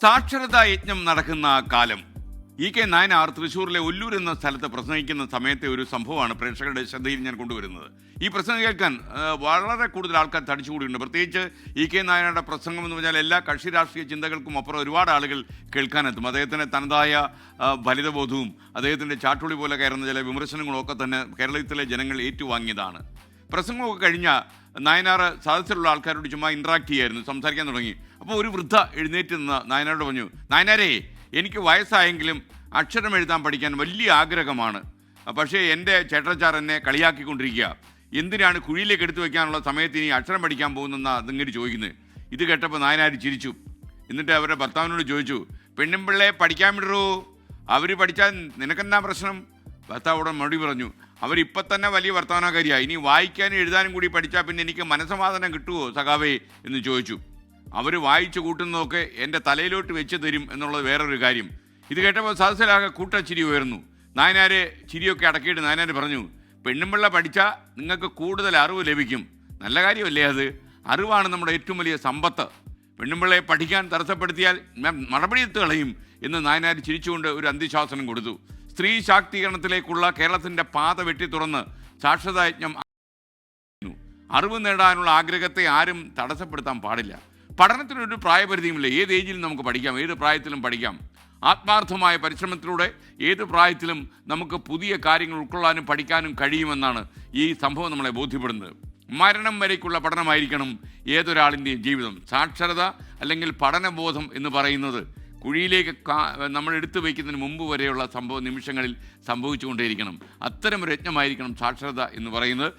സാക്ഷരതാ യജ്ഞം നടക്കുന്ന കാലം കെ നായനാർ തൃശ്ശൂരിലെ ഒല്ലൂർ എന്ന സ്ഥലത്ത് പ്രസംഗിക്കുന്ന സമയത്തെ ഒരു സംഭവമാണ് പ്രേക്ഷകരുടെ ശ്രദ്ധയിൽ ഞാൻ കൊണ്ടുവരുന്നത്. ഈ പ്രസംഗം കേൾക്കാൻ വളരെ കൂടുതൽ ആൾക്കാർ തടിച്ചുകൂടിയുണ്ട്. പ്രത്യേകിച്ച് കെ നായനാരുടെ പ്രസംഗം എന്ന് പറഞ്ഞാൽ എല്ലാ കക്ഷി രാഷ്ട്രീയ ചിന്തകൾക്കും അപ്പുറം ഒരുപാട് ആളുകൾ കേൾക്കാനെത്തും. അദ്ദേഹത്തിൻ്റെ തനതായ ഫലിതബോധവും അദ്ദേഹത്തിൻ്റെ ചാട്ടുളി പോലെ കയറുന്ന ചില വിമർശനങ്ങളും ഒക്കെ തന്നെ കേരളത്തിലെ ജനങ്ങൾ ഏറ്റുവാങ്ങിയതാണ്. പ്രസംഗമൊക്കെ കഴിഞ്ഞ നായനാർ സദസ്സിലുള്ള ആൾക്കാരോട് ചുമ്മാ ഇൻട്രാക്ട് ചെയ്യായിരുന്നു, സംസാരിക്കാൻ തുടങ്ങി. അപ്പോൾ ഒരു വൃദ്ധ എഴുന്നേറ്റ് നിന്ന് നായനാരോട് പറഞ്ഞു, നായനാരേ, എനിക്ക് വയസ്സായെങ്കിലും അക്ഷരം എഴുതാൻ പഠിക്കാൻ വലിയ ആഗ്രഹമാണ്. പക്ഷേ എൻ്റെ ചേട്ടച്ചാർ എന്നെ കളിയാക്കിക്കൊണ്ടിരിക്കുക. എന്തിനാണ് കുഴിയിലേക്ക് എടുത്തു വയ്ക്കാനുള്ള സമയത്ത് ഇനി അക്ഷരം പഠിക്കാൻ പോകുന്നെന്നാണ് അതിങ്ങനെ ചോദിക്കുന്നത്. ഇത് കേട്ടപ്പോൾ നായനാർ ചിരിച്ചു. എന്നിട്ട് അവരുടെ ഭർത്താവിനോട് ചോദിച്ചു, പെണ്ണുമ്പിള്ളയെ പഠിക്കാൻ വിടറൂ, അവർ പഠിച്ചാൽ നിനക്കെന്താ പ്രശ്നം? ഭർത്താവോടെ മറുപടി പറഞ്ഞു, അവരിപ്പം തന്നെ വലിയ വർത്തമാനക്കാരിയാണ്, ഇനി വായിക്കാനും എഴുതാനും കൂടി പഠിച്ചാൽ പിന്നെ എനിക്ക് മനസ്സമാധാനം കിട്ടുമോ സഖാവേ എന്ന് ചോദിച്ചു. അവർ വായിച്ചു കൂട്ടുന്നതൊക്കെ എൻ്റെ തലയിലോട്ട് വെച്ച് തരും എന്നുള്ളത് വേറൊരു കാര്യം. ഇത് കേട്ടപ്പോൾ സദസ്സിലാകെ കൂട്ടച്ചിരി ഉയർന്നു. നായനാർ ചിരിയൊക്കെ അടക്കിയിട്ട് നായനാർ പറഞ്ഞു, പെണ്ണുമ്പിള്ള പഠിച്ചാൽ നിങ്ങൾക്ക് കൂടുതൽ അറിവ് ലഭിക്കും. നല്ല കാര്യമല്ലേ അത്? അറിവാണ് നമ്മുടെ ഏറ്റവും വലിയ സമ്പത്ത്. പെണ്ണുമ്പിള്ളയെ പഠിക്കാൻ തടസ്സപ്പെടുത്തിയാൽ മറുപടിയെത്ത് കളയും എന്ന് നായനാർ ചിരിച്ചുകൊണ്ട് ഒരു അന്ത്യശാസനം കൊടുത്തു. സ്ത്രീ ശാക്തീകരണത്തിലേക്കുള്ള കേരളത്തിൻ്റെ പാത വെട്ടി തുറന്ന് സാക്ഷരതാ യജ്ഞം. അറിവ് നേടാനുള്ള ആഗ്രഹത്തെ ആരും തടസ്സപ്പെടുത്താൻ പാടില്ല. പഠനത്തിനൊരു പ്രായപരിധിയുമില്ല. ഏത് ഏജിലും നമുക്ക് പഠിക്കാം, ഏത് പ്രായത്തിലും പഠിക്കാം. ആത്മാർത്ഥമായ പരിശ്രമത്തിലൂടെ ഏത് പ്രായത്തിലും നമുക്ക് പുതിയ കാര്യങ്ങൾ ഉൾക്കൊള്ളാനും പഠിക്കാനും കഴിയുമെന്നാണ് ഈ സംഭവം നമ്മളെ ബോധ്യപ്പെടുന്നത്. മരണം വരേക്കുള്ള പഠനമായിരിക്കണം ഏതൊരാളിൻ്റെയും ജീവിതം. സാക്ഷരത അല്ലെങ്കിൽ പഠനബോധം എന്ന് പറയുന്നത് കുഴിയിലേക്ക് നമ്മൾ എടുത്തു വയ്ക്കുന്നതിന് മുമ്പ് വരെയുള്ള നിമിഷങ്ങളിൽ സംഭവിച്ചുകൊണ്ടേയിരിക്കണം. അത്തരമൊരു യജ്ഞമായിരിക്കണം സാക്ഷരത എന്ന് പറയുന്നത്.